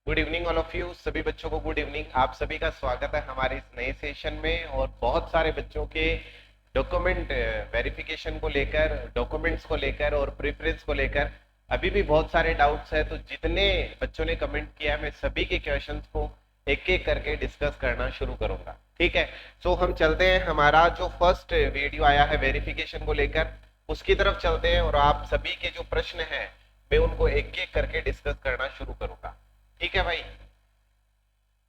Good evening all of you. सभी बच्चों को गुड इवनिंग। आप सभी का स्वागत है हमारे इस नए सेशन में। और बहुत सारे बच्चों के डॉक्यूमेंट वेरिफिकेशन को लेकर, डॉक्यूमेंट्स को लेकर और प्रेफरेंस को लेकर अभी भी बहुत सारे डाउट्स है। तो जितने बच्चों ने कमेंट किया है मैं सभी के क्वेश्चंस को एक एक करके डिस्कस करना शुरू करूंगा। ठीक है, सो हम चलते हैं। हमारा जो फर्स्ट वीडियो आया है वेरिफिकेशन को लेकर उसकी तरफ चलते हैं और आप सभी के जो प्रश्न हैं मैं उनको एक एक करके डिस्कस करना शुरू करूंगा। ठीक है भाई,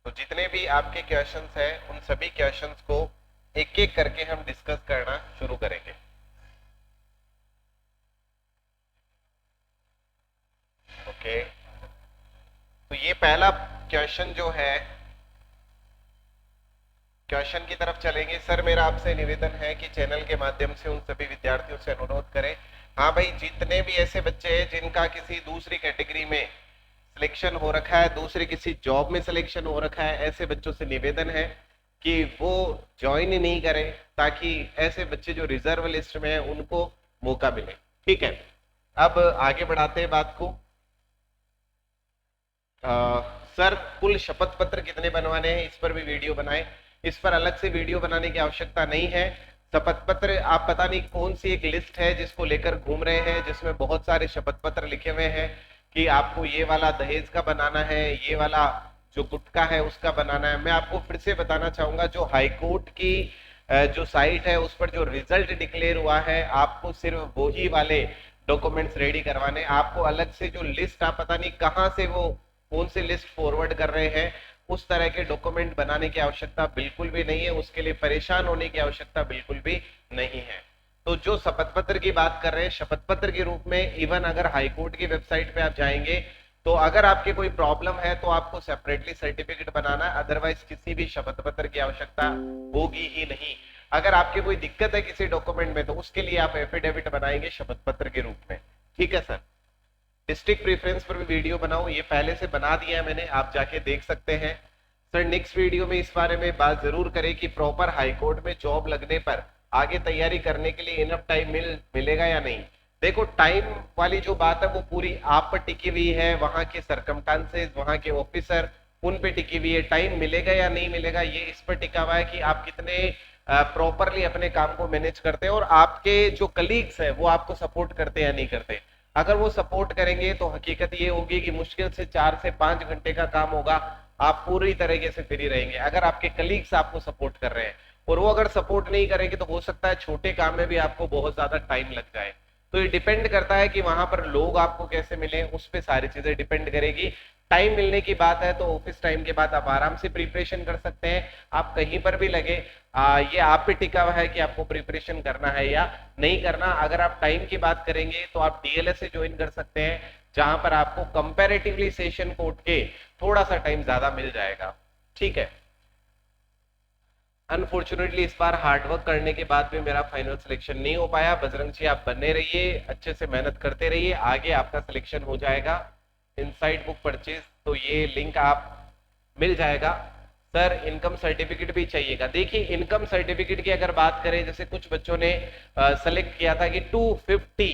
तो जितने भी आपके क्वेश्चंस हैं उन सभी क्वेश्चंस को एक एक करके हम डिस्कस करना शुरू करेंगे। ओके, तो ये पहला क्वेश्चन जो है, क्वेश्चन की तरफ चलेंगे। सर मेरा आपसे निवेदन है कि चैनल के माध्यम से उन सभी विद्यार्थियों से अनुरोध करें, हाँ भाई, जितने भी ऐसे बच्चे हैं जिनका किसी दूसरी कैटेगरी में सिलेक्शन हो रखा है, दूसरे किसी जॉब में सिलेक्शन हो रखा है, ऐसे बच्चों से निवेदन है कि वो ज्वाइन नहीं करें ताकि ऐसे बच्चे जो रिजर्व लिस्ट में है उनको मौका मिले। ठीक है, अब आगे बढ़ाते हैं बात को। सर कुल शपथ पत्र कितने बनवाने हैं, इस पर भी वीडियो बनाए। इस पर अलग से वीडियो बनाने की आवश्यकता नहीं है। शपथ पत्र आप पता नहीं कौन सी एक लिस्ट है जिसको लेकर घूम रहे हैं, जिसमें बहुत सारे शपथ पत्र लिखे हुए हैं कि आपको ये वाला दहेज का बनाना है, ये वाला जो गुटखा है उसका बनाना है। मैं आपको फिर से बताना चाहूंगा, जो हाईकोर्ट की जो साइट है उस पर जो रिजल्ट डिक्लेयर हुआ है आपको सिर्फ वही वाले डॉक्यूमेंट्स रेडी करवाने। आपको अलग से जो लिस्ट, आप पता नहीं कहाँ से वो कौन सी लिस्ट फॉरवर्ड कर रहे हैं, उस तरह के डॉक्यूमेंट बनाने की आवश्यकता बिल्कुल भी नहीं है। उसके लिए परेशान होने की आवश्यकता बिल्कुल भी नहीं है। तो जो शपथ पत्र की बात कर रहे हैं, शपथ पत्र के रूप में इवन अगर हाईकोर्ट की वेबसाइट पे आप जाएंगे तो अगर आपके कोई प्रॉब्लम है तो आपको सेपरेटली सर्टिफिकेट बनाना है, अदरवाइज किसी भी शपथ पत्र की आवश्यकता होगी ही नहीं। अगर आपके कोई दिक्कत है किसी डॉक्यूमेंट में तो उसके लिए आप एफिडेविट बनाएंगे शपथ पत्र के रूप में। ठीक है सर। डिस्ट्रिक्ट प्रेफरेंस पर भी वीडियो बनाओ, ये पहले से बना दिया है मैंने, आप जाके देख सकते हैं। सर नेक्स्ट वीडियो में इस बारे में बात जरूर करें कि प्रॉपर हाईकोर्ट में जॉब लगने पर आगे तैयारी करने के लिए इनफ टाइम मिलेगा या नहीं। देखो टाइम वाली जो बात है वो पूरी आप पर टिकी हुई है, वहां के सरकमस्टांसेस, वहां के ऑफिसर, उन पे टिकी हुई है। टाइम मिलेगा या नहीं मिलेगा ये इस पर टिका हुआ है कि आप कितने प्रॉपरली अपने काम को मैनेज करते हैं और आपके जो कलीग्स हैं वो आपको सपोर्ट करते हैं या नहीं करते। अगर वो सपोर्ट करेंगे तो हकीकत ये होगी कि मुश्किल से 4 से 5 घंटे का काम होगा, आप पूरी तरीके से फ्री रहेंगे। अगर आपके कलीग्स आपको सपोर्ट कर रहे हैं और वो अगर सपोर्ट नहीं करेंगे तो हो सकता है छोटे काम में भी आपको बहुत ज्यादा टाइम लग जाए। तो ये डिपेंड करता है कि वहां पर लोग आपको कैसे मिले, उस पर सारी चीजें डिपेंड करेगी। टाइम मिलने की बात है तो ऑफिस टाइम के बाद आप आराम से प्रिपरेशन कर सकते हैं। आप कहीं पर भी लगे, ये आप पे टिका हुआ है कि आपको प्रिपरेशन करना है या नहीं करना। अगर आप टाइम की बात करेंगे तो आप डीएलएस से ज्वाइन कर सकते हैं, जहां पर आपको कंपैरेटिवली सेशन कोर्ट के थोड़ा सा टाइम ज्यादा मिल जाएगा। ठीक है, अनफॉर्चुनेटली इस बार हार्डवर्क करने के बाद भी मेरा फाइनल सिलेक्शन नहीं हो पाया। बजरंग जी आप बने रहिए, अच्छे से मेहनत करते रहिए, आगे आपका सिलेक्शन हो जाएगा। इनसाइड बुक परचेज तो ये लिंक आप मिल जाएगा। सर इनकम सर्टिफिकेट भी चाहिएगा। देखिए इनकम सर्टिफिकेट की अगर बात करें, जैसे कुछ बच्चों ने सेलेक्ट किया था कि 250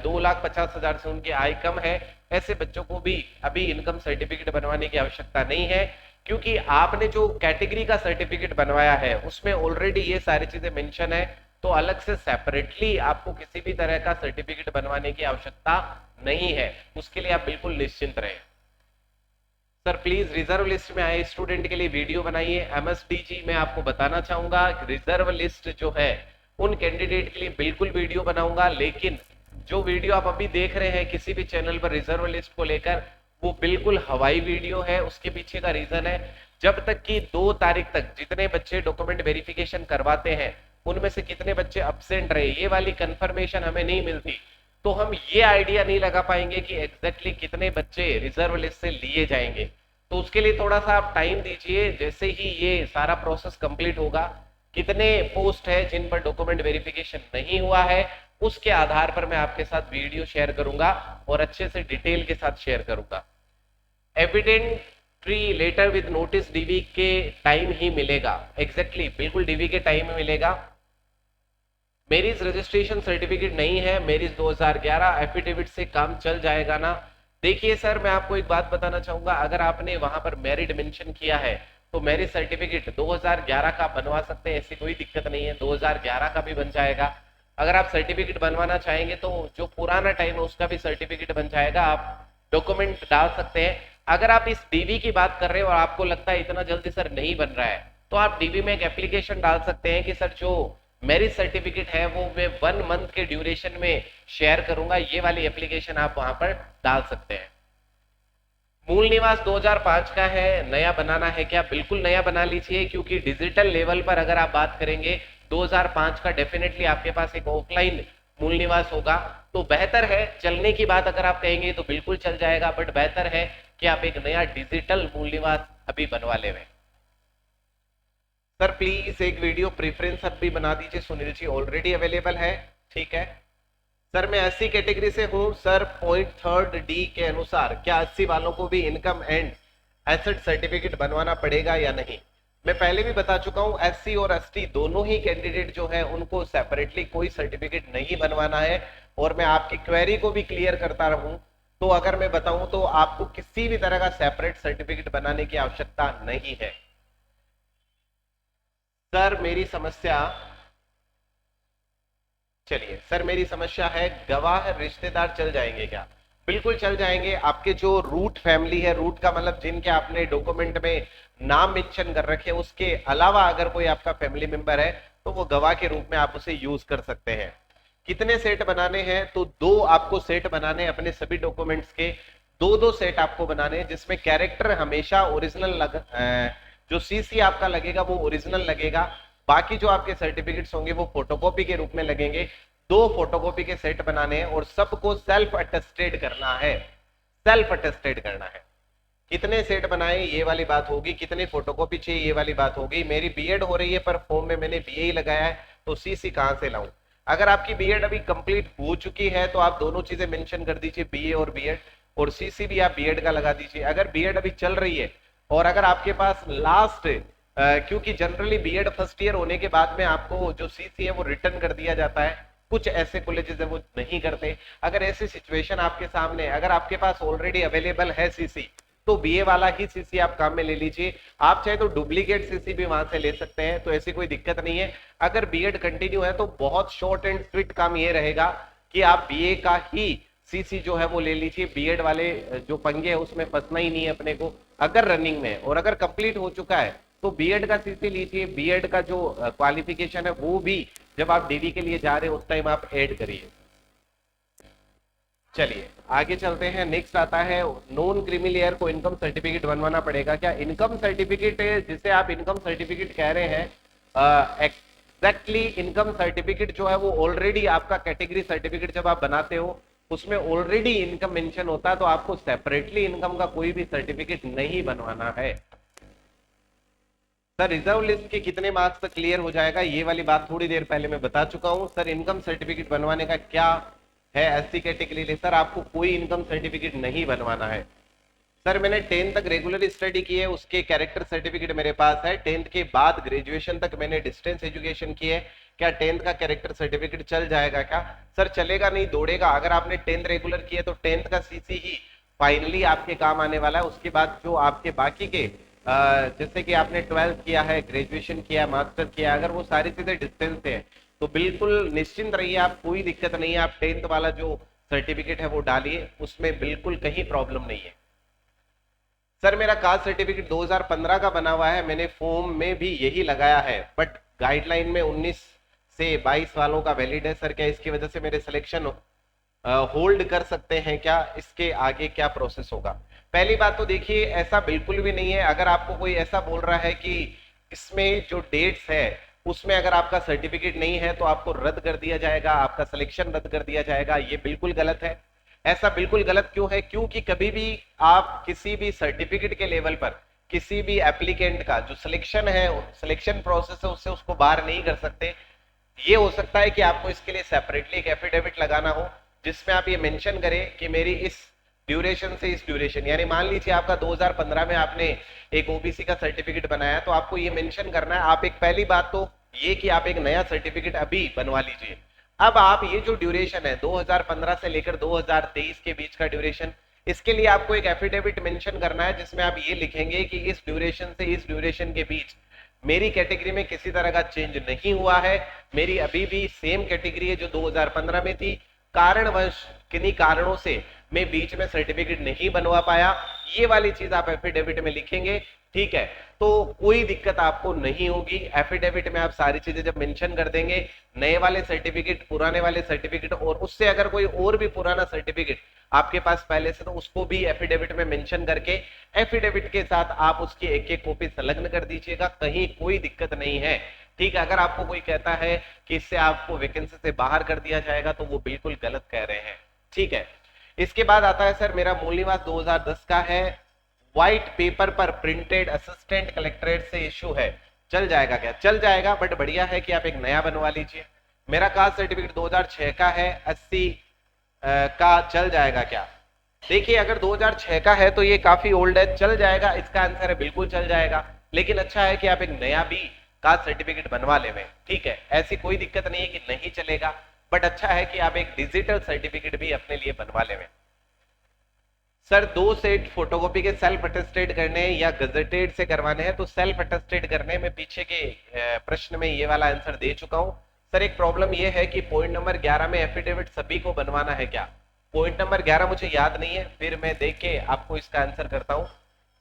2,50,000 से उनकी आय कम है, ऐसे बच्चों को भी अभी इनकम सर्टिफिकेट बनवाने की आवश्यकता नहीं है, क्योंकि आपने जो कैटेगरी का सर्टिफिकेट बनवाया है उसमें ऑलरेडी ये सारी चीजें मेंशन है। तो अलग से सेपरेटली आपको किसी भी तरह का सर्टिफिकेट बनवाने की आवश्यकता नहीं है, उसके लिए आप बिल्कुल निश्चिंत रहें। सर प्लीज रिजर्व लिस्ट में आए स्टूडेंट के लिए वीडियो बनाइए। एमएसडीजी मैं आपको बताना चाहूंगा रिजर्व लिस्ट जो है उन कैंडिडेट के लिए बिल्कुल वीडियो बनाऊंगा, लेकिन जो वीडियो आप अभी देख रहे हैं किसी भी चैनल पर रिजर्व लिस्ट को लेकर, वो बिल्कुल हवाई वीडियो है। उसके पीछे का रीजन है, जब तक कि 2 तारीख तक जितने बच्चे डॉक्यूमेंट वेरिफिकेशन करवाते हैं उनमें से कितने बच्चे अब्सेंट रहे, ये वाली कंफर्मेशन हमें नहीं मिलती, तो हम ये आइडिया नहीं लगा पाएंगे कि एग्जैक्टली कितने बच्चे रिजर्व लिस्ट से लिए जाएंगे। तो उसके लिए थोड़ा सा आप टाइम दीजिए। जैसे ही ये सारा प्रोसेस कंप्लीट होगा, कितने पोस्ट है जिन पर डॉक्यूमेंट वेरिफिकेशन नहीं हुआ है, उसके आधार पर मैं आपके साथ वीडियो शेयर करूंगा और अच्छे से डिटेल के साथ शेयर करूंगा। Evidentiary letter with notice DV के टाइम ही मिलेगा, एग्जैक्टली बिल्कुल डीवी के टाइम में मिलेगा। मेरिज रजिस्ट्रेशन सर्टिफिकेट नहीं है, मेरिज 2011 एफिडेविट से काम चल जाएगा ना। देखिए सर, मैं आपको एक बात बताना चाहूंगा, अगर आपने वहां पर मैरिड मेंशन किया है तो मैरिज सर्टिफिकेट 2011 का बनवा सकते हैं, ऐसी कोई दिक्कत नहीं है, 2011 का भी बन जाएगा। अगर आप सर्टिफिकेट बनवाना चाहेंगे तो जो पुराना टाइम है उसका भी सर्टिफिकेट बन जाएगा, आप डॉक्यूमेंट डाल सकते हैं। अगर आप इस डीवी की बात कर रहे हो और आपको लगता है इतना जल्दी सर नहीं बन रहा है, तो आप डीवी में एक एप्लीकेशन डाल सकते हैं कि सर जो मैरिज सर्टिफिकेट है वो मैं 1 मंथ के ड्यूरेशन में शेयर करूंगा, ये वाली एप्लीकेशन आप वहां पर डाल सकते हैं। मूल निवास 2005 का है, नया बनाना है क्या? बिल्कुल नया बना लीजिए, क्योंकि डिजिटल लेवल पर अगर आप बात करेंगे 2005 का डेफिनेटली आपके पास एक ऑफलाइन मूल निवास होगा, तो बेहतर है। चलने की बात अगर आप कहेंगे तो बिल्कुल चल जाएगा, बट बेहतर है कि आप एक नया डिजिटल मूल निवास अभी बनवा ले। सर प्लीज एक वीडियो प्रेफरेंस अब भी बना दीजिए, सुनील जी ऑलरेडी अवेलेबल है। ठीक है सर, मैं 80 कैटेगरी से हूं सर, पॉइंट थर्ड डी के अनुसार क्या 80 वालों को भी इनकम एंड एसेट सर्टिफिकेट बनवाना पड़ेगा या नहीं? मैं पहले भी बता चुका हूं, एससी और एसटी दोनों ही कैंडिडेट जो है उनको सेपरेटली कोई सर्टिफिकेट नहीं बनवाना है। और मैं आपकी क्वेरी को भी क्लियर करता रहूं, तो अगर मैं बताऊं तो आपको किसी भी तरह का सेपरेट सर्टिफिकेट बनाने की आवश्यकता नहीं है। सर मेरी समस्या, चलिए सर मेरी समस्या है गवाह रिश्तेदार चल जाएंगे क्या? बिल्कुल चल जाएंगे। आपके जो रूट फैमिली है, रूट का मतलब जिनके आपने डॉक्यूमेंट में नाम मेंशन कर रखे, उसके अलावा अगर कोई आपका फैमिली मेंबर है तो वो गवाह के रूप में आप उसे यूज कर सकते हैं। कितने सेट बनाने हैं? तो 2 आपको सेट बनाने अपने सभी डॉक्यूमेंट्स के, 2-2 सेट आपको बनाने हैं, जिसमें कैरेक्टर हमेशा ओरिजिनल जो सीसी आपका लगेगा वो ओरिजिनल लगेगा। बाकी जो आपके सर्टिफिकेट्स होंगे वो फोटोकॉपी के रूप में लगेंगे। 2 फोटोकॉपी के सेट बनाने हैं और सबको सेल्फ अटेस्टेड करना है, सेल्फ अटेस्टेड करना है। कितने सेट बनाए ये वाली बात होगी, कितने फोटोकॉपी चाहिए ये वाली बात होगी। मेरी बीएड हो रही है पर फॉर्म में मैंने बीए ही लगाया है, तो सीसी कहां से लाऊं? अगर आपकी बीएड अभी कंप्लीट हो चुकी है तो आप दोनों चीजें मेंशन कर दीजिए, बीए और बीएड, और सीसी भी आप बीएड का लगा दीजिए। अगर बीएड अभी चल रही है और अगर आपके पास लास्ट, क्योंकि जनरली बीएड फर्स्ट ईयर होने के बाद में आपको जो सीसी है वो रिटर्न कर दिया जाता है, कुछ ऐसे कॉलेजेस है वो नहीं करते। अगर ऐसी सिचुएशन आपके सामने, अगर आपके पास ऑलरेडी अवेलेबल है सीसी, तो बीए वाला ही सीसी आप काम में ले लीजिए। आप चाहे तो डुप्लीकेट सीसी भी वहां से ले सकते हैं, तो ऐसी कोई दिक्कत नहीं है। अगर बीएड कंटिन्यू है तो बहुत शॉर्ट एंड स्वीट काम ये रहेगा कि आप बीए का ही सीसी जो है वो ले लीजिए। बीएड वाले जो पंगे है उसमें फंसना ही नहीं है अपने को, अगर रनिंग में। और अगर कंप्लीट हो चुका है तो बीएड का सीसी लीजिए, बीएड का जो क्वालिफिकेशन है वो भी जब आप डीवी के लिए जा रहे हो उस टाइम आप ऐड करिए। चलिए आगे चलते हैं। नेक्स्ट आता है नॉन क्रीमिलियर को इनकम सर्टिफिकेट बनवाना पड़ेगा क्या? इनकम सर्टिफिकेट जिसे आप इनकम सर्टिफिकेट कह रहे हैं, एग्जैक्टली इनकम सर्टिफिकेट जो है वो ऑलरेडी आपका कैटेगरी सर्टिफिकेट जब आप बनाते हो उसमें ऑलरेडी इनकम मेंशन होता है, तो आपको सेपरेटली इनकम का कोई भी सर्टिफिकेट नहीं बनवाना है। सर रिजर्व लिस्ट के कितने मार्क्स तक क्लियर हो जाएगा? ये वाली बात थोड़ी देर पहले मैं बता चुका हूं। सर इनकम सर्टिफिकेट बनवाने का क्या है एससी कैटेगरी लिए? सर आपको कोई इनकम सर्टिफिकेट नहीं बनवाना है। सर मैंने 10th तक रेगुलर स्टडी की है, उसके कैरेक्टर सर्टिफिकेट मेरे पास है। 10th के बाद ग्रेजुएशन तक मैंने डिस्टेंस एजुकेशन की है, क्या 10th का कैरेक्टर सर्टिफिकेट चल जाएगा क्या? सर चलेगा नहीं, दौड़ेगा। अगर आपने 10th रेगुलर किया तो 10th का सीसी ही फाइनली आपके काम आने वाला है। उसके बाद जो आपके बाकी के जैसे कि आपने 12th किया है, ग्रेजुएशन किया, मास्टर किया, अगर वो सारी चीजें डिस्टेंस से है तो बिल्कुल निश्चिंत रहिए, आप कोई दिक्कत नहीं है। आप 10th वाला जो सर्टिफिकेट है वो डालिए, उसमें बिल्कुल कहीं प्रॉब्लम नहीं है। सर मेरा कास्ट सर्टिफिकेट 2015 का बना हुआ है, मैंने फॉर्म में भी यही लगाया है, बट गाइडलाइन में 19 से 22 वालों का वैलिड है। सर क्या इसकी वजह से मेरे सिलेक्शन होल्ड कर सकते हैं क्या? इसके आगे क्या प्रोसेस होगा? पहली बात तो देखिए ऐसा बिल्कुल भी नहीं है। अगर आपको कोई ऐसा बोल रहा है कि इसमें जो डेट्स है उसमें अगर आपका सर्टिफिकेट नहीं है तो आपको रद्द कर दिया जाएगा, आपका सिलेक्शन रद्द कर दिया जाएगा, ये बिल्कुल गलत है। ऐसा बिल्कुल गलत क्यों है? क्योंकि कभी भी आप किसी भी सर्टिफिकेट के लेवल पर किसी भी एप्लीकेंट का जो सिलेक्शन है, सिलेक्शन प्रोसेस है, उससे उसको बाहर नहीं कर सकते। ये हो सकता है कि आपको इसके लिए सेपरेटली एक एफिडेविट लगाना हो जिसमें आप ये मेंशन करें कि मेरी इस ड्यूरेशन से इस ड्यूरेशन, यानी मान लीजिए आपका 2015 में आपने एक ओबीसी का सर्टिफिकेट बनाया तो आपको ये मेंशन करना है। आप एक पहली बात तो ये कि आप एक नया सर्टिफिकेट अभी बनवा लीजिए। अब आप ये जो ड्यूरेशन है 2015 से लेकर 2023 के बीच का ड्यूरेशन, इसके लिए आपको एक एफिडेविट मेंशन करना है जिसमें आप ये लिखेंगे कि इस ड्यूरेशन से इस ड्यूरेशन के बीच मेरी कैटेगरी में किसी तरह का चेंज नहीं हुआ है, मेरी अभी भी सेम कैटेगरी है जो 2015 में थी, कारणवश किन्हीं कारणों से मैं बीच में सर्टिफिकेट नहीं बनवा पाया, ये वाली चीज आप एफिडेविट में लिखेंगे। ठीक है, तो कोई दिक्कत आपको नहीं होगी। एफिडेविट में आप सारी चीजें जब मेंशन कर देंगे, नए वाले सर्टिफिकेट, पुराने वाले सर्टिफिकेट और उससे अगर कोई और भी पुराना सर्टिफिकेट आपके पास पहले से, तो उसको भी एफिडेविट में मेंशन करके एफिडेविट के साथ आप उसकी एक एक कॉपी संलग्न कर दीजिएगा, कहीं कोई दिक्कत नहीं है। ठीक है, अगर आपको कोई कहता है कि इससे आपको वैकेंसी से बाहर कर दिया जाएगा तो वो बिल्कुल गलत कह रहे हैं। ठीक है, इसके बाद आता है सर मेरा मूल निवास 2010 का है, व्हाइट पेपर पर प्रिंटेड, असिस्टेंट कलेक्ट्रेट से इश्यू है, चल जाएगा क्या? चल जाएगा, बट बढ़िया है कि आप एक नया बनवा लीजिए। मेरा कास्ट सर्टिफिकेट 2006 का है, 80 का चल जाएगा क्या? देखिए अगर 2006 का है तो ये काफी ओल्ड है, चल जाएगा, इसका आंसर है बिल्कुल चल जाएगा। लेकिन अच्छा है कि आप एक नया भी कास्ट सर्टिफिकेट बनवा लें। ठीक है, ऐसी कोई दिक्कत नहीं है कि नहीं चलेगा, बट अच्छा है कि आप एक डिजिटल सर्टिफिकेट भी अपने लिए बनवा लें। सर 2 सेट फोटोकॉपी के सेल्फ अटेस्टेड करने या गजेटेड से करवाने हैं, तो सेल्फ अटेस्टेड करने में पीछे के प्रश्न में ये वाला आंसर दे चुका हूं। सर एक प्रॉब्लम ये है कि पॉइंट नंबर 11 में एफिडेविट सभी को बनवाना है क्या? पॉइंट नंबर 11 मुझे याद नहीं है, फिर मैं देख के आपको इसका आंसर करता हूं।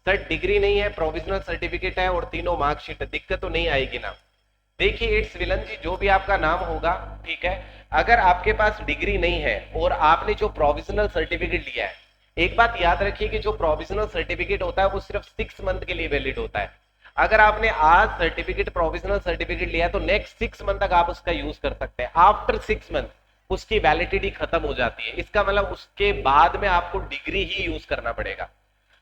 सर डिग्री नहीं है, प्रोविजनल सर्टिफिकेट है और तीनों मार्कशीट है, दिक्कत तो नहीं आएगी ना? देखिए इट्स विलन जी, जो भी आपका नाम होगा, ठीक है, अगर आपके पास डिग्री नहीं है और आपने जो प्रोविजनल सर्टिफिकेट लिया है, एक बात याद रखिए कि जो प्रोविजनल सर्टिफिकेट होता है वो सिर्फ 6 मंथ के लिए वैलिड होता है। अगर आपने आज सर्टिफिकेट, प्रोविजनल सर्टिफिकेट लिया है तो नेक्स्ट 6 मंथ तक आप उसका यूज कर सकते हैं। आफ्टर 6 मंथ उसकी वैलिडिटी खत्म हो जाती है, इसका मतलब उसके बाद में आपको डिग्री ही यूज करना पड़ेगा।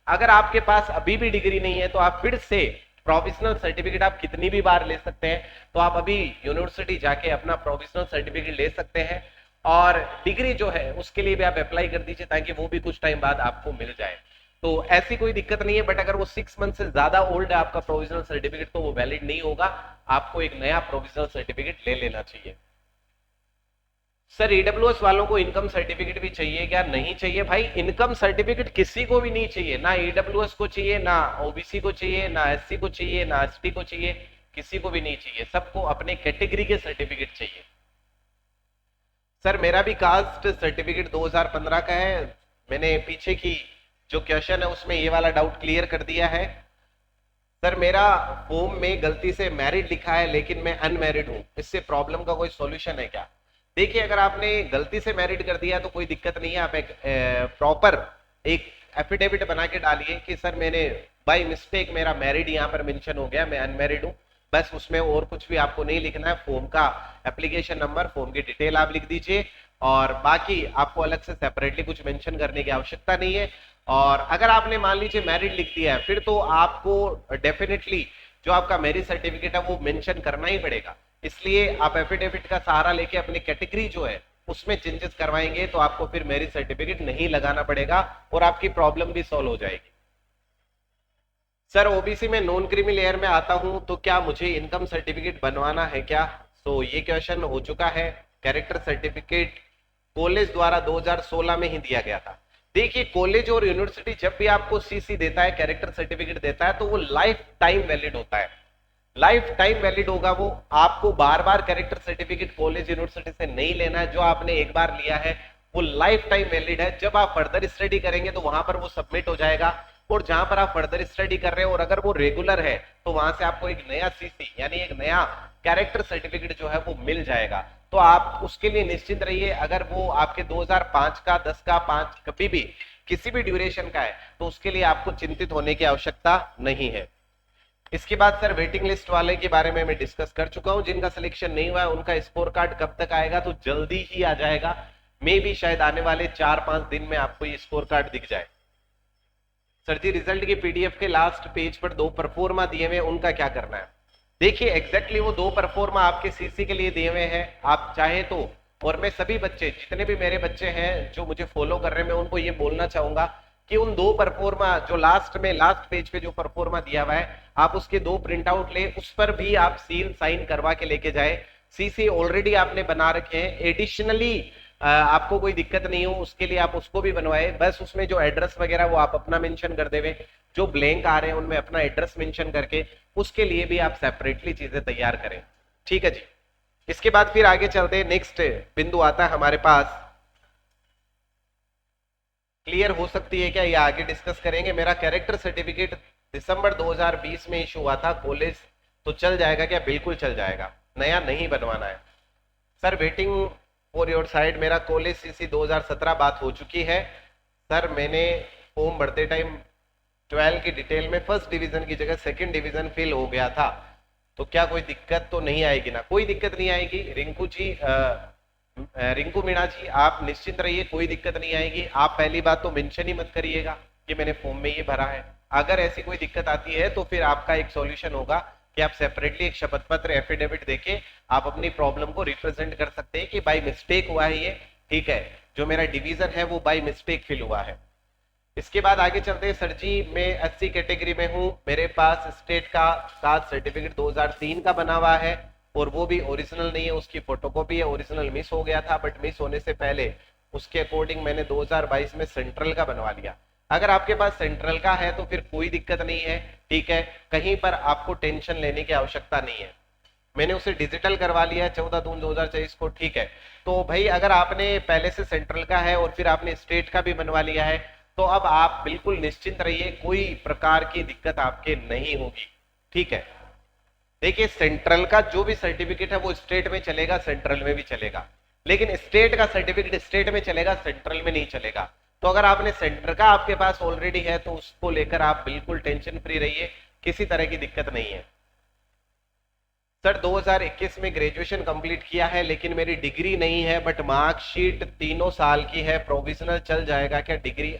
अगर आपके पास अभी भी डिग्री नहीं है तो आप फिर से प्रोविजनल सर्टिफिकेट आप कितनी भी बार ले सकते हैं, तो आप अभी यूनिवर्सिटी जाके अपना प्रोविजनल सर्टिफिकेट ले सकते हैं और डिग्री जो है उसके लिए भी आप अप्लाई कर दीजिए ताकि वो भी कुछ टाइम बाद आपको मिल जाए। तो ऐसी कोई दिक्कत नहीं है, बट अगर वो 6 मंथ से ज्यादा ओल्ड है आपका प्रोविजनल सर्टिफिकेट तो वो वैलिड नहीं होगा, आपको एक नया प्रोविजनल सर्टिफिकेट ले लेना चाहिए। सर ईडब्ल्यूएस वालों को इनकम सर्टिफिकेट भी चाहिए क्या? नहीं चाहिए भाई, इनकम सर्टिफिकेट किसी को भी नहीं चाहिए, ना ईडब्ल्यूएस को चाहिए, ना ओबीसी को चाहिए, ना एससी को चाहिए, ना एसटी को चाहिए, किसी को भी नहीं चाहिए, सबको अपने कैटेगरी के सर्टिफिकेट चाहिए। सर मेरा भी कास्ट सर्टिफिकेट 2015 का है, मैंने पीछे की जो क्वेश्चन है उसमें ये वाला डाउट क्लियर कर दिया है। सर मेरा फॉर्म में गलती से मैरिड लिखा है लेकिन मैं अनमैरिड हूं, इससे प्रॉब्लम का कोई सॉल्यूशन है क्या? देखिए अगर आपने गलती से मैरिड कर दिया तो कोई दिक्कत नहीं है, आप एक प्रॉपर एक एफिडेविट बना के डालिए कि सर मैंने बाय मिस्टेक मेरा मैरिड यहाँ पर मेंशन हो गया, मैं अनमैरिड हूँ, बस उसमें और कुछ भी आपको नहीं लिखना है। फॉर्म का एप्लीकेशन नंबर, फॉर्म की डिटेल आप लिख दीजिए और बाकी आपको अलग से सेपरेटली कुछ मेंशन करने की आवश्यकता नहीं है। और अगर आपने मान लीजिए मैरिड लिख दिया है फिर तो आपको डेफिनेटली जो आपका मैरिज सर्टिफिकेट है वो मेंशन करना ही पड़ेगा, इसलिए आप एफिडेविट का सहारा लेके अपनी कैटेगरी जो है उसमें चेंजेस करवाएंगे तो आपको फिर मैरिज सर्टिफिकेट नहीं लगाना पड़ेगा और आपकी प्रॉब्लम भी सॉल्व हो जाएगी। सर ओबीसी में नॉन क्रीमी लेयर में आता हूं तो क्या मुझे इनकम सर्टिफिकेट बनवाना है क्या? तो ये क्वेश्चन हो चुका है, कैरेक्टर सर्टिफिकेट कॉलेज द्वारा 2016 में ही दिया गया था। देखिए कॉलेज और यूनिवर्सिटी जब भी आपको सीसी देता है, कैरेक्टर सर्टिफिकेट देता है, तो वो लाइफ टाइम वैलिड होता है, लाइफ टाइम वैलिड होगा वो। आपको बार बार कैरेक्टर सर्टिफिकेट कॉलेज यूनिवर्सिटी से नहीं लेना है, जो आपने एक बार लिया है वो लाइफ टाइम वैलिड है। जब आप फर्दर स्टडी करेंगे तो वहां पर वो सबमिट हो जाएगा और जहां पर आप फर्दर स्टडी कर रहे हो और अगर वो रेगुलर है तो वहां से आपको एक नया सीसी यानी एक नया कैरेक्टर सर्टिफिकेट जो है वो मिल जाएगा। तो आप उसके लिए निश्चिंत रहिए, अगर वो आपके 2005 का, 10 का, 5 कभी भी किसी भी ड्यूरेशन का है तो उसके लिए आपको चिंतित होने की आवश्यकता नहीं है। इसके बाद सर वेटिंग लिस्ट वाले के बारे में मैं डिस्कस कर चुका हूं, जिनका सिलेक्शन नहीं हुआ है उनका स्कोर कार्ड कब तक आएगा? तो जल्दी ही आ जाएगा, मे भी शायद आने वाले 4-5 दिन में आपको ये स्कोर कार्ड दिख जाए। सर जी रिजल्ट की पीडीएफ के लास्ट पेज पर 2 परफॉर्मा दिए हुए, उनका क्या करना है? देखिए एग्जैक्टली वो 2 परफॉर्मा आपके सीसी के लिए दिए हुए हैं, आप चाहे तो, और मैं सभी बच्चे, जितने भी मेरे बच्चे हैं जो मुझे फॉलो कर रहे हैं, मैं उनको ये बोलना चाहूंगा कि उन 2 परफॉर्मा जो लास्ट में, लास्ट पेज पे जो परफॉर्मा दिया हुआ है, आप उसके 2 प्रिंट आउट ले, उस पर भी आप सील साइन करवा के लेके जाए। सीसी ऑलरेडी आपने बना रखे हैं, एडिशनली आपको कोई दिक्कत नहीं हो उसके लिए आप उसको भी बनवाए, बस उसमें जो एड्रेस वगैरह वो आप अपना मेंशन कर देवे, जो ब्लैंक आ रहे हैं उनमें अपना एड्रेस मेंशन करके उसके लिए भी आप सेपरेटली चीजें तैयार करें। ठीक है जी। इसके बाद फिर आगे चलते हैं, नेक्स्ट बिंदु आता है हमारे पास, क्लियर हो सकती है क्या ये आगे डिस्कस करेंगे। मेरा कैरेक्टर सर्टिफिकेट दिसंबर 2020 में इशू हुआ था कॉलेज, तो चल जाएगा क्या? बिल्कुल चल जाएगा, नया नहीं बनवाना है। Sir waiting for your side, मेरा कॉलेज सीसी 2017 बात हो चुकी है। सर मैंने फॉर्म भरते टाइम 12 की डिटेल में फर्स्ट डिवीजन की जगह सेकंड डिवीजन फिल हो गया था, तो क्या कोई दिक्कत तो नहीं आएगी ना? कोई दिक्कत नहीं आएगी रिंकू जी, रिंकू मीणा जी आप निश्चिंत रहिए, कोई दिक्कत नहीं आएगी। आप पहली बात तो मेंशन ही मत करिएगा कि मैंने फॉर्म में ये भरा है। अगर ऐसी कोई दिक्कत आती है तो फिर आपका एक सॉल्यूशन होगा कि आप सेपरेटली एक शपथ पत्र एफिडेविट देके आप अपनी प्रॉब्लम को रिप्रेजेंट कर सकते हैं कि बाय मिस्टेक हुआ है ये, ठीक है, जो मेरा डिवीजन है वो बाय मिस्टेक फिल हुआ है। इसके बाद आगे चलते हैं। सर जी मैं 80 कैटेगरी में हूँ, मेरे पास स्टेट का कास्ट सर्टिफिकेट 2003 का बना हुआ है और वो भी ओरिजिनल नहीं है, उसकी फोटोकॉपी है, ओरिजिनल मिस हो गया था, बट मिस होने से पहले उसके अकॉर्डिंग मैंने 2022 में सेंट्रल का बनवा लिया। अगर आपके पास सेंट्रल का है तो फिर कोई दिक्कत नहीं है, ठीक है, कहीं पर आपको टेंशन लेने की आवश्यकता नहीं है। मैंने उसे डिजिटल करवा लिया 14/2/2024 को, ठीक है। तो भाई अगर आपने पहले से सेंट्रल का है और फिर आपने स्टेट का भी बनवा लिया है तो अब आप बिल्कुल निश्चिंत रहिए, कोई प्रकार की दिक्कत आपके नहीं होगी, ठीक है। देखिए सेंट्रल का जो भी सर्टिफिकेट है वो स्टेट में चलेगा, सेंट्रल में भी चलेगा, लेकिन स्टेट का सर्टिफिकेट स्टेट में चलेगा, सेंट्रल में नहीं चलेगा। तो अगर आपने सेंटर का आपके पास ऑलरेडी है तो उसको लेकर आप बिल्कुल टेंशन फ्री रहिए, किसी तरह की दिक्कत नहीं है। सर 2021 में ग्रेजुएशन कंप्लीट किया है लेकिन मेरी डिग्री नहीं है, बट मार्कशीट 3 साल की है, प्रोविजनल चल जाएगा क्या? डिग्री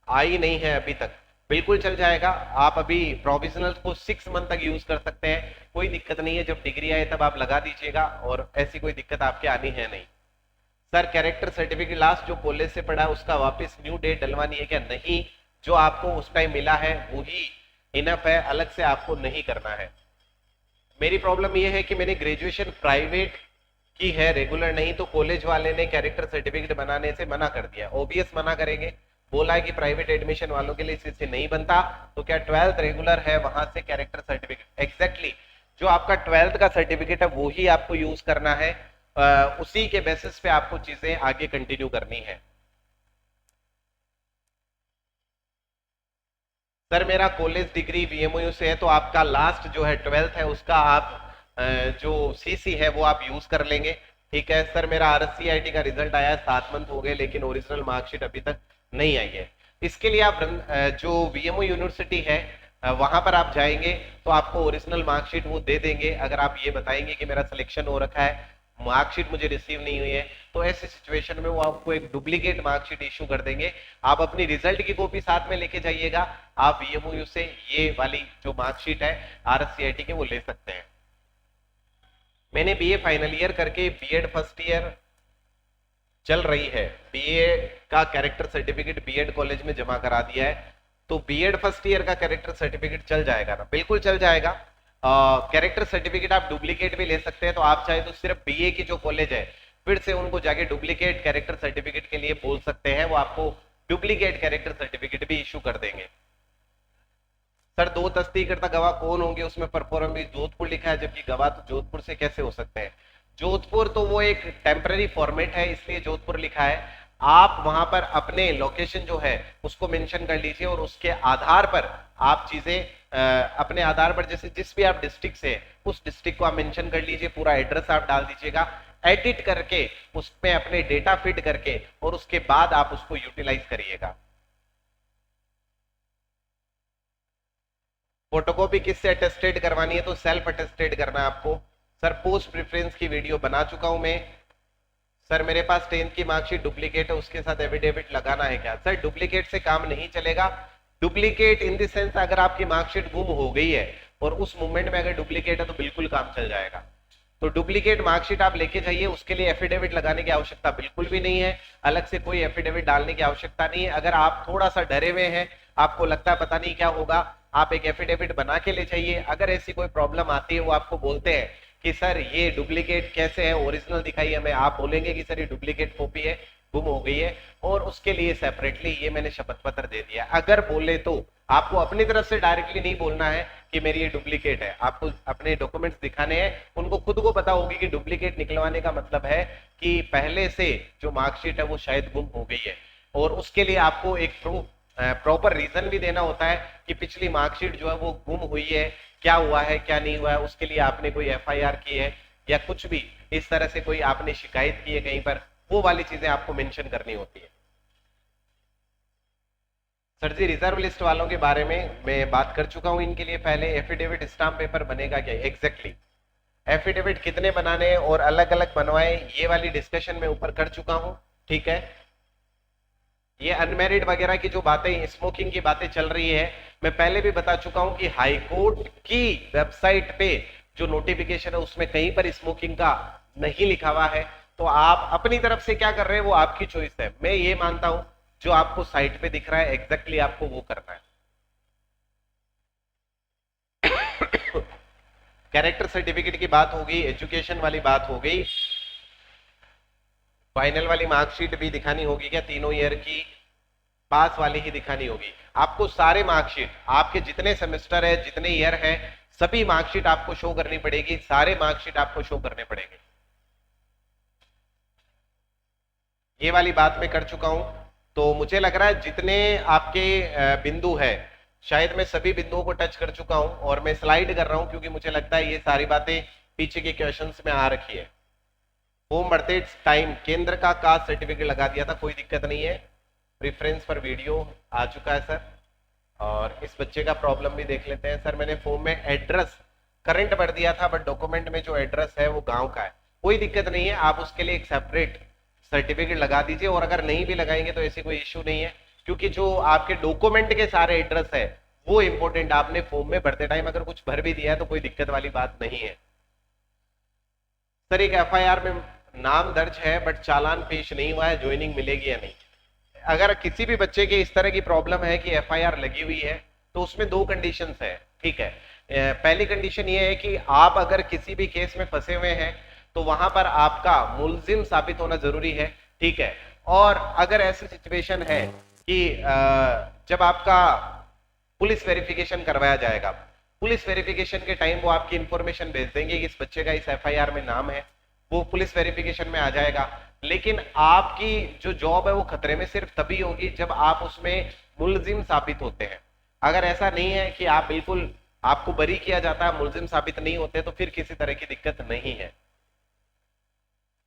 आई नहीं है अभी तक। बिल्कुल चल जाएगा, आप अभी प्रोविजनल को 6 मंथ तक यूज कर सकते हैं, कोई दिक्कत नहीं है। जब डिग्री आए तब आप लगा दीजिएगा और ऐसी कोई दिक्कत आपके आनी है नहीं। सर कैरेक्टर सर्टिफिकेट लास्ट जो कॉलेज से पढ़ा उसका वापस न्यू डेट डलवानी है क्या? नहीं, जो आपको उस टाइम मिला है वही इनफ है, अलग से आपको नहीं करना है। मेरी प्रॉब्लम यह है कि मैंने ग्रेजुएशन प्राइवेट की है, रेगुलर नहीं, तो कॉलेज वाले ने कैरेक्टर सर्टिफिकेट बनाने से मना कर दिया। ओबीएस मना करेंगे, बोला है कि प्राइवेट एडमिशन वालों के लिए इससे नहीं बनता, तो क्या 12th रेगुलर है वहां से कैरेक्टर सर्टिफिकेट एग्जैक्टली जो आपका 12th का सर्टिफिकेट है वो ही आपको यूज करना है, उसी के बेसिस पे आपको चीजें आगे कंटिन्यू करनी है। सर मेरा कॉलेज डिग्री वीएमयू से है, तो आपका लास्ट जो है 12th है उसका आप जो सीसी है वो आप यूज कर लेंगे, ठीक है। सर मेरा आरएससीआईटी का रिजल्ट आया है, 7 मंथ हो गए लेकिन ओरिजिनल मार्कशीट अभी तक नहीं आई है। इसके लिए आप जो वीएमयू यूनिवर्सिटी है वहां पर आप जाएंगे तो आपको ओरिजिनल मार्कशीट वो दे देंगे। अगर आप ये बताएंगे कि मेरा सिलेक्शन हो रखा है, मार्कशीट मुझे रिसीव नहीं हुई है, तो ऐसी सिचुएशन में वो आपको एक डुप्लीकेट मार्कशीट इशू कर देंगे। आप अपनी रिजल्ट की कॉपी साथ में लेके जाइएगा, आप वीएमयू से ये वाली जो मार्कशीट है आरएससीआईटी के वो ले सकते हैं। मैंने बीए फाइनल ईयर करके बीएड फर्स्ट ईयर चल रही है, बीए का कैरेक्टर सर्टिफिकेट बीएड कॉलेज में जमा करा दिया है, तो बीएड फर्स्ट ईयर का कैरेक्टर सर्टिफिकेट चल जाएगा ना? बिल्कुल चल जाएगा। कैरेक्टर सर्टिफिकेट आप डुप्लीकेट भी ले सकते हैं, तो आप चाहे तो सिर्फ बीए की जो कॉलेज है फिर से उनको जाके डुप्लीकेट कैरेक्टर सर्टिफिकेट के लिए बोल सकते हैं, वो आपको डुप्लीकेट कैरेक्टर सर्टिफिकेट भी इशू कर देंगे। सर 2 तस्दीकर्ता गवाह कौन होंगे? उसमें परफॉर्म भी जोधपुर लिखा है, जबकि गवाह तो जोधपुर से कैसे हो सकते हैं? जोधपुर तो वो एक टेम्पररी फॉर्मेट है इसलिए जोधपुर लिखा है। आप वहां पर अपने लोकेशन जो है उसको मेंशन कर लीजिए और उसके आधार पर आप चीजें अपने आधार पर जैसे जिस भी आप डिस्ट्रिक्ट से उस डिस्ट्रिक्ट को आप मेंशन कर लीजिए, पूरा एड्रेस आप डाल दीजिएगा, एडिट करके उसमें अपने डेटा फिट करके और उसके बाद आप उसको यूटिलाइज करिएगा। फोटोकॉपी किससे अटेस्टेड करवानी है? तो सेल्फ अटेस्टेड करना है आपको। सर पोस्ट प्रेफरेंस की वीडियो बना चुका हूं मैं। सर मेरे पास 10th की मार्कशीट डुप्लीकेट है, उसके साथ एफिडेविट लगाना है क्या? सर डुप्लीकेट से काम नहीं चलेगा। डुप्लीकेट इन द सेंस अगर आपकी मार्कशीट गुम हो गई है और उस मूवमेंट में अगर डुप्लीकेट है तो बिल्कुल काम चल जाएगा। तो डुप्लीकेट मार्कशीट आप लेके जाइए, उसके लिए एफिडेविट लगाने की आवश्यकता बिल्कुल भी नहीं है, अलग से कोई एफिडेविट डालने की आवश्यकता नहीं है। अगर आप थोड़ा सा डरे हुए हैं, आपको लगता है पता नहीं क्या होगा, आप एक एफिडेविट बना के ले जाइए। अगर ऐसी कोई प्रॉब्लम आती है, वो आपको बोलते हैं कि सर ये डुप्लीकेट कैसे है, ओरिजिनल दिखाइए हमें, आप बोलेंगे कि सर ये डुप्लीकेट कॉपी है, गुम हो गई है, और उसके लिए सेपरेटली ये मैंने शपथ पत्र दे दिया। अगर बोले तो आपको अपनी तरफ से डायरेक्टली नहीं बोलना है कि मेरी ये डुप्लीकेट है, आपको अपने डॉक्यूमेंट्स दिखाने हैं, उनको खुद को पता होगी कि डुप्लीकेट निकलवाने का मतलब है कि पहले से जो मार्कशीट है वो शायद गुम हो गई है, और उसके लिए आपको एक प्रूफ प्रॉपर रीजन भी देना होता है कि पिछली मार्कशीट जो है वो गुम हुई है, क्या हुआ है क्या नहीं हुआ है, उसके लिए आपने कोई एफआईआर की है या कुछ भी इस तरह से कोई आपने शिकायत की है कहीं पर, वो वाली चीजें आपको मेंशन करनी होती है। सर जी रिजर्व लिस्ट वालों के बारे में मैं बात कर चुका हूं, इनके लिए पहले एफिडेविट स्टाम्प पेपर बनेगा क्या, एग्जैक्टली एफिडेविट कितने बनाने हैं और अलग अलग बनवाए, ये वाली डिस्कशन मैं ऊपर कर चुका हूं, ठीक है। ये अनमेरिड वगैरह की जो बातें, स्मोकिंग की बातें चल रही है, मैं पहले भी बता चुका हूं कि हाई कोर्ट की वेबसाइट पे जो नोटिफिकेशन है उसमें कहीं पर स्मोकिंग का नहीं लिखा हुआ है, तो आप अपनी तरफ से क्या कर रहे हैं वो आपकी चॉइस है। मैं ये मानता हूं जो आपको साइट पे दिख रहा है एग्जैक्टली आपको वो करना है। कैरेक्टर सर्टिफिकेट की बात होगी, एजुकेशन वाली बात हो गई, फाइनल वाली मार्कशीट भी दिखानी होगी क्या, तीनों ईयर की पास वाली ही दिखानी होगी आपको। सारे मार्कशीट आपके जितने सेमेस्टर है जितने ईयर है सभी मार्कशीट आपको शो करनी पड़ेगी, सारे मार्कशीट आपको शो करने पड़ेंगे। ये वाली बात मैं कर चुका हूं, तो मुझे लग रहा है जितने आपके बिंदु है शायद मैं सभी बिंदुओं को टच कर चुका हूं, और मैं स्लाइड कर रहा हूं क्योंकि मुझे लगता है ये सारी बातें पीछे के क्वेश्चंस में आ रखी है। होम बढ़ते टाइम केंद्र का कास्ट सर्टिफिकेट लगा दिया था, कोई दिक्कत नहीं है, प्रेफरेंस पर वीडियो आ चुका है सर। और इस बच्चे का प्रॉब्लम भी देख लेते हैं। सर मैंने फॉर्म में एड्रेस करंट भर दिया था बट डॉक्यूमेंट में जो एड्रेस है वो गांव का है, कोई दिक्कत नहीं है, आप उसके लिए एक सेपरेट सर्टिफिकेट लगा दीजिए, और अगर नहीं भी लगाएंगे तो ऐसी कोई इश्यू नहीं है, क्योंकि जो आपके डॉक्यूमेंट के सारे एड्रेस है वो इंपॉर्टेंट, आपने फॉर्म में भरते टाइम अगर कुछ भर भी दिया है तो कोई दिक्कत वाली बात नहीं है। सर एक एफआईआर में नाम दर्ज है बट चालान पेश नहीं हुआ है, ज्वाइनिंग मिलेगी या नहीं। अगर किसी भी बच्चे के इस तरह की प्रॉब्लम है कि एफआईआर लगी हुई है तो उसमें दो कंडीशंस है, ठीक है। पहली कंडीशन ये है कि आप अगर किसी भी केस में फंसे हुए हैं तो वहां पर आपका मुलजिम साबित होना जरूरी है, ठीक है। और अगर ऐसी सिचुएशन है कि जब आपका पुलिस वेरिफिकेशन करवाया जाएगा, पुलिस वेरिफिकेशन के टाइम वो आपकी इंफॉर्मेशन भेज देंगे कि इस बच्चे का इस एफआईआर में नाम है, वो पुलिस वेरिफिकेशन में आ जाएगा, लेकिन आपकी जो जॉब है वो खतरे में सिर्फ तभी होगी जब आप उसमें मुलजिम साबित होते हैं। अगर ऐसा नहीं है कि आप बिल्कुल आपको बरी किया जाता है, मुलजिम साबित नहीं होते, तो फिर किसी तरह की दिक्कत नहीं है।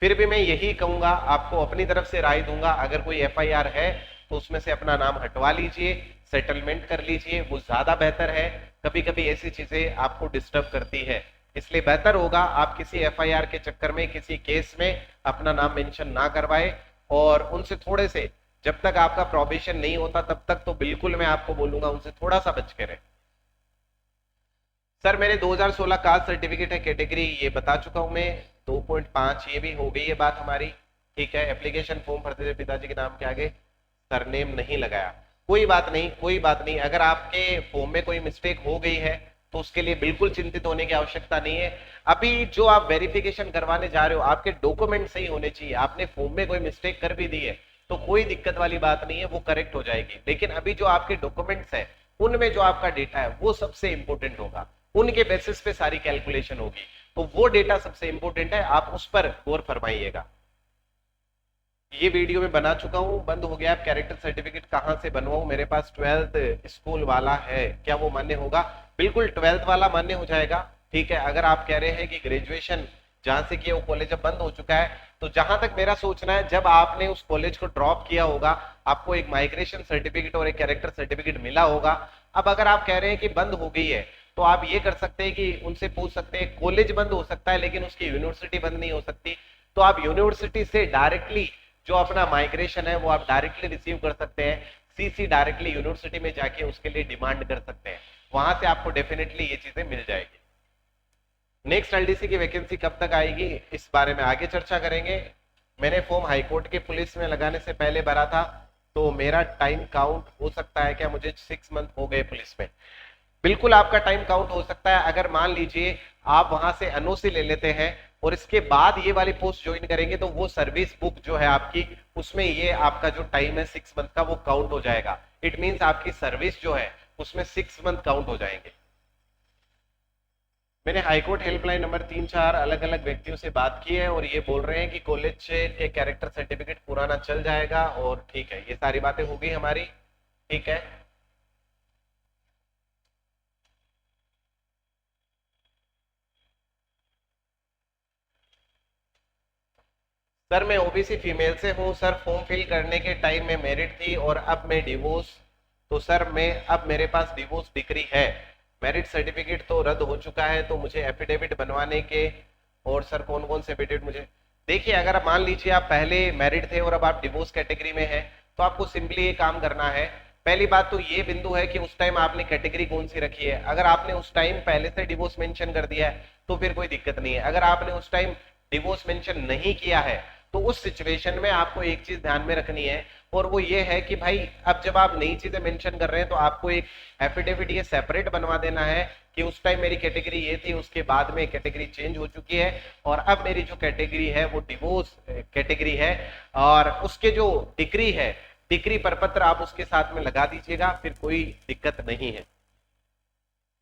फिर भी मैं यही कहूंगा, आपको अपनी तरफ से राय दूंगा, अगर कोई एफआईआर है तो उसमें से अपना नाम हटवा लीजिए, सेटलमेंट कर लीजिए, वो ज्यादा बेहतर है। कभी कभी ऐसी चीजें आपको डिस्टर्ब करती है, इसलिए बेहतर होगा आप किसी एफआईआर के चक्कर में किसी केस में अपना नाम मेंशन ना करवाए, और उनसे थोड़े से, जब तक आपका प्रोबेशन नहीं होता तब तक तो बिल्कुल मैं आपको बोलूंगा उनसे थोड़ा सा बच के रहे। सर मेरे 2016 कास्ट सर्टिफिकेट है, कैटेगरी ये बता चुका हूं मैं 2.5, ये भी हो गई है बात हमारी, ठीक है। एप्लीकेशन फॉर्म भरते थे पिताजी के नाम के आगे सरनेम नहीं लगाया, कोई बात नहीं, कोई बात नहीं। अगर आपके फॉर्म में कोई मिस्टेक हो गई है तो उसके लिए बिल्कुल चिंतित होने की आवश्यकता नहीं है। अभी जो आप वेरिफिकेशन करवाने जा रहे हो आपके डॉक्यूमेंट सही होने चाहिए, आपने फॉर्म में कोई मिस्टेक कर भी दी है तो कोई दिक्कत वाली बात नहीं है, वो करेक्ट हो जाएगी। लेकिन अभी जो आपके डॉक्यूमेंट्स है उनमें जो आपका डेटा है वो सबसे इंपॉर्टेंट होगा, उनके बेसिस पे सारी कैलकुलेशन होगी, तो वो डेटा सबसे इंपॉर्टेंट है, आप उस पर गौर फरमाइएगा। ये वीडियो में बना चुका हूं, बंद हो गया। कैरेक्टर सर्टिफिकेट कहां से बनवाऊं, मेरे पास 12th स्कूल वाला है, क्या वो मान्य होगा? बिल्कुल 12th वाला मान्य हो जाएगा, ठीक है। अगर आप कह रहे हैं कि ग्रेजुएशन जहां से किया वो कॉलेज अब बंद हो चुका है, तो जहां तक मेरा सोचना है जब आपने उस कॉलेज को ड्रॉप किया होगा आपको एक माइग्रेशन सर्टिफिकेट और एक कैरेक्टर सर्टिफिकेट मिला होगा। अब अगर आप कह रहे हैं कि बंद हो गई है तो आप ये कर सकते हैं कि उनसे पूछ सकते हैं, कॉलेज बंद हो सकता है लेकिन उसकी यूनिवर्सिटी बंद नहीं हो सकती, तो आप यूनिवर्सिटी से डायरेक्टली जो अपना माइग्रेशन है वो आप डायरेक्टली रिसीव कर सकते हैं, सीसी डायरेक्टली यूनिवर्सिटी में जाके उसके लिए डिमांड कर सकते हैं, वहां से आपको डेफिनेटली ये चीजें मिल जाएगी। नेक्स्ट एलडीसी की वैकेंसी कब तक आएगी इस बारे में आगे चर्चा करेंगे। मैंने फॉर्म हाईकोर्ट के पुलिस में लगाने से पहले भरा था, तो मेरा टाइम काउंट हो सकता है क्या, मुझे 6 मंथ हो गए पुलिस में, बिल्कुल आपका टाइम काउंट हो सकता है। अगर मान लीजिए आप वहां से एनओसी ले लेते हैं और इसके बाद ये वाली पोस्ट ज्वाइन करेंगे तो वो सर्विस बुक जो है आपकी, उसमें ये आपका जो टाइम है 6 मंथ का वो काउंट हो जाएगा। इट मींस आपकी सर्विस जो है उसमें 6 मंथ काउंट हो जाएंगे। मैंने हाईकोर्ट हेल्पलाइन नंबर 3-4 अलग अलग व्यक्तियों से बात की है और ये बोल रहे हैं कि कॉलेज के कैरेक्टर सर्टिफिकेट पुराना चल जाएगा और ठीक है, ये सारी बातें हो गई हमारी। ठीक है, सर मैं ओबीसी फीमेल से हूँ सर, फॉर्म फिल करने के टाइम में मैरिड थी और अब मैं डिवोर्स, तो सर मैं अब मेरे पास डिवोर्स डिग्री है, मैरिड सर्टिफिकेट तो रद्द हो चुका है, तो मुझे एफिडेविट बनवाने के, और सर कौन कौन से एफिडेविट मुझे, देखिए अगर आप मान लीजिए आप पहले मैरिड थे और अब आप डिवोर्स कैटेगरी में हैं तो आपको सिंपली ये काम करना है। पहली बात तो ये बिंदु है कि उस टाइम आपने कैटेगरी कौन सी रखी है। अगर आपने उस टाइम पहले से डिवोर्स मेंशन कर दिया है तो फिर कोई दिक्कत नहीं है। अगर आपने उस टाइम डिवोर्स मेंशन नहीं किया है तो उस सिचुएशन में आपको एक चीज ध्यान में रखनी है, और वो ये है कि भाई अब जब आप नई चीजें मेंशन कर रहे हैं तो आपको एक एफिडेविट ये सेपरेट बनवा देना है कि उस टाइम मेरी कैटेगरी ये थी, उसके बाद में कैटेगरी चेंज हो चुकी है और अब मेरी जो कैटेगरी है वो डिवोर्स कैटेगरी है, और उसके जो डिग्री है, डिग्री प्रपत्र आप उसके साथ में लगा दीजिएगा, फिर कोई दिक्कत नहीं है।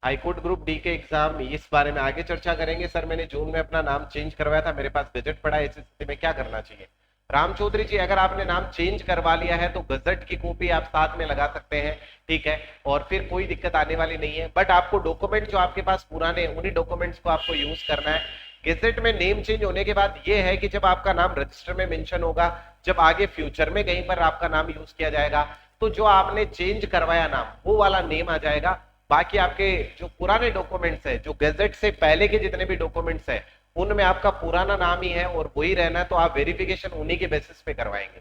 हाईकोर्ट ग्रुप डी के एग्जाम, इस बारे में आगे चर्चा करेंगे। सर मैंने जून में अपना नाम चेंज करवाया था, मेरे पास गजट पड़ा है, इस स्थिति में क्या करना चाहिए। राम चौधरी जी, अगर आपने नाम चेंज करवा लिया है तो गजट की कॉपी आप साथ में लगा सकते हैं, ठीक है, और फिर कोई दिक्कत आने वाली नहीं है। बट आपको डॉक्यूमेंट जो आपके पास पुराने, उन्हीं डॉक्यूमेंट्स को आपको यूज करना है। गेजेट में नेम चेंज होने के बाद ये है कि जब आपका नाम रजिस्टर में मेंशन होगा, जब आगे फ्यूचर में कहीं पर आपका नाम यूज किया जाएगा तो जो आपने चेंज करवाया नाम वो वाला नेम आ जाएगा। बाकी आपके जो पुराने डॉक्यूमेंट्स है, जो गैजेट से पहले के जितने भी डॉक्यूमेंट्स है, उनमें आपका पुराना नाम ही है और वही रहना है, तो आप वेरिफिकेशन उन्हीं के बेसिस पे करवाएंगे।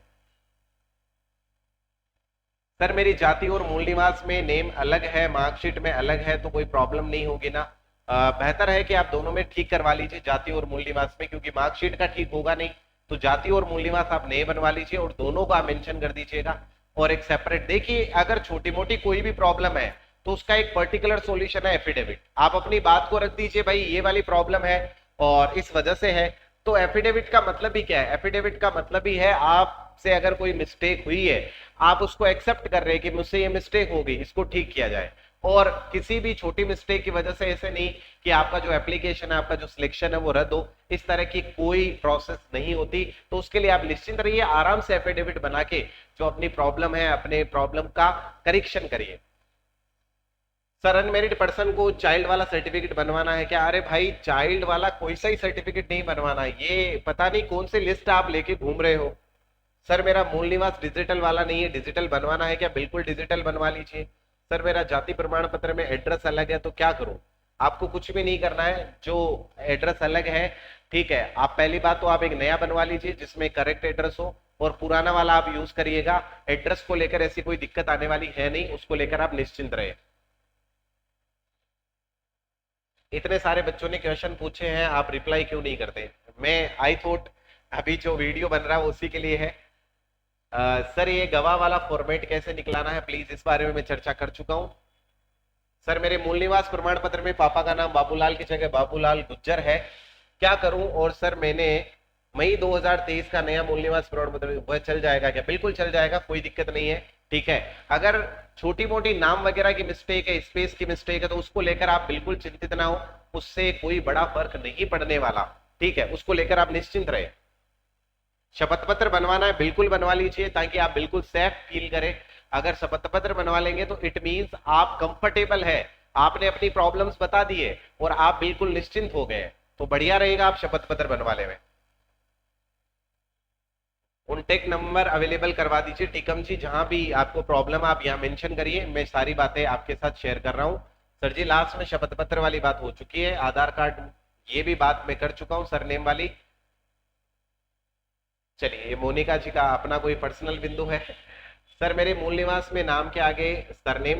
सर मेरी जाति और मूल निवास में नेम अलग है, मार्कशीट में अलग है, तो कोई प्रॉब्लम नहीं होगी ना। बेहतर है कि आप दोनों में ठीक करवा लीजिए, जाति और मूल निवास में, क्योंकि मार्कशीट का ठीक होगा नहीं, तो जाति और मूल निवास आप नए बनवा लीजिए और दोनों का मेंशन कर दीजिएगा। और एक सेपरेट, देखिए अगर छोटी मोटी कोई भी प्रॉब्लम है तो उसका एक पर्टिकुलर सॉल्यूशन है एफिडेविट। आप अपनी बात को रख दीजिए, भाई ये वाली प्रॉब्लम है और इस वजह से है, तो एफिडेविट का मतलब ही क्या है, एफिडेविट का मतलब ही है आपसे अगर कोई मिस्टेक हुई है, आप उसको एक्सेप्ट कर रहे हैं कि मुझसे ये मिस्टेक हो गई, इसको ठीक किया जाए। और किसी भी छोटी मिस्टेक की वजह से ऐसे नहीं कि आपका जो एप्लीकेशन है, आपका जो सिलेक्शन है वो रद्द हो, इस तरह की कोई प्रोसेस नहीं होती। तो उसके लिए आप निश्चिंत रहिए, आराम से एफिडेविट बना के जो अपनी प्रॉब्लम है, अपने प्रॉब्लम का करेक्शन करिए। सर अनमेरिड पर्सन को चाइल्ड वाला सर्टिफिकेट बनवाना है क्या? अरे भाई चाइल्ड वाला कोई सा ही सर्टिफिकेट नहीं बनवाना, ये पता नहीं कौन सी लिस्ट आप लेके घूम रहे हो। सर मेरा मूल निवास डिजिटल वाला नहीं है, डिजिटल बनवाना है क्या? बिल्कुल डिजिटल बनवा लीजिए। सर मेरा जाति प्रमाण पत्र में एड्रेस अलग है तो क्या करूं? आपको कुछ भी नहीं करना है, जो एड्रेस अलग है ठीक है, आप पहली बात तो आप एक नया बनवा लीजिए जिसमें करेक्ट एड्रेस हो, और पुराना वाला आप यूज करिएगा। एड्रेस को लेकर ऐसी कोई दिक्कत आने वाली है नहीं, उसको लेकर आप निश्चिंत रहे। इतने सारे बच्चों ने क्वेश्चन पूछे हैं, आप रिप्लाई क्यों नहीं करते? मैं आई थॉट अभी जो वीडियो बन रहा है वो उसी के लिए है। सर ये गवाह वाला फॉर्मेट कैसे निकलाना है प्लीज, इस बारे में मैं चर्चा कर चुका हूं। सर मेरे मूल निवास प्रमाण पत्र में पापा का नाम बाबूलाल की जगह बाबूलाल गुज्जर है, क्या करूं? और सर मैंने मई 2023 का नया मूल निवास प्रमाण पत्र, वह चल जाएगा क्या? बिल्कुल चल जाएगा, कोई दिक्कत नहीं है, ठीक है। अगर छोटी मोटी नाम वगैरह की मिस्टेक है, स्पेस की मिस्टेक है, तो उसको लेकर आप बिल्कुल चिंतित ना हो, उससे कोई बड़ा फर्क नहीं पड़ने वाला, ठीक है, उसको लेकर आप निश्चिंत रहे। शपथ पत्र बनवाना है बिल्कुल बनवा लीजिए ताकि आप बिल्कुल सेफ फील करें। अगर शपथ पत्र बनवा लेंगे तो इट मींस आप कंफर्टेबल है, आपने अपनी प्रॉब्लम्स बता दिए और आप बिल्कुल निश्चिंत हो गए, तो बढ़िया रहेगा आप शपथ पत्र बनवा ले। कॉन्टेक्ट नंबर अवेलेबल करवा दीजिए टिकम जी, जहां भी आपको प्रॉब्लम आप यहाँ मेंशन करिए, मैं सारी बातें आपके साथ शेयर कर रहा हूँ। सर जी लास्ट में शपथ पत्र वाली बात हो चुकी है, आधार कार्ड ये भी बात मैं कर चुका हूँ, सरनेम वाली। चलिए ये मोनिका जी का अपना कोई पर्सनल बिंदु है। सर मेरे मूल निवास में नाम के आगे सरनेम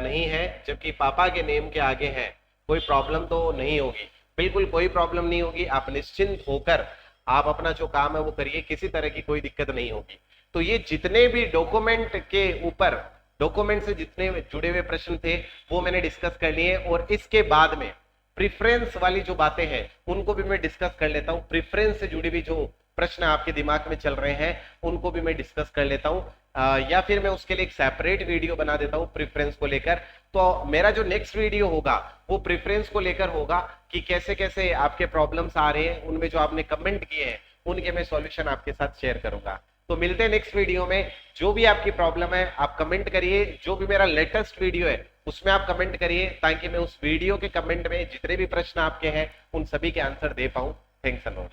नहीं है, जबकि पापा के नेम के आगे है, कोई प्रॉब्लम तो नहीं होगी? बिल्कुल कोई प्रॉब्लम नहीं होगी, आप निश्चिंत होकर आप अपना जो काम है वो करिए, किसी तरह की कोई दिक्कत नहीं होगी। तो ये जितने भी डॉक्यूमेंट के ऊपर डॉक्यूमेंट से जितने जुड़े हुए प्रश्न थे वो मैंने डिस्कस कर लिए, और इसके बाद में प्रिफरेंस वाली जो बातें हैं उनको भी मैं डिस्कस कर लेता हूं। प्रिफरेंस से जुड़ी हुई जो प्रश्न आपके दिमाग में चल रहे हैं उनको भी मैं डिस्कस कर लेता हूं, या फिर मैं उसके लिए एक सेपरेट वीडियो बना देता हूं प्रिफरेंस को लेकर। तो मेरा जो नेक्स्ट वीडियो होगा वो प्रिफरेंस को लेकर होगा कि कैसे कैसे आपके प्रॉब्लम्स आ रहे हैं, उनमें जो आपने कमेंट किए हैं उनके मैं सॉल्यूशन आपके साथ शेयर करूंगा। तो मिलते हैं नेक्स्ट वीडियो में। जो भी आपकी प्रॉब्लम है आप कमेंट करिए, जो भी मेरा लेटेस्ट वीडियो है उसमें आप कमेंट करिए, ताकि मैं उस वीडियो के कमेंट में जितने भी प्रश्न आपके हैं उन सभी के आंसर दे पाऊं। Thanks a lot.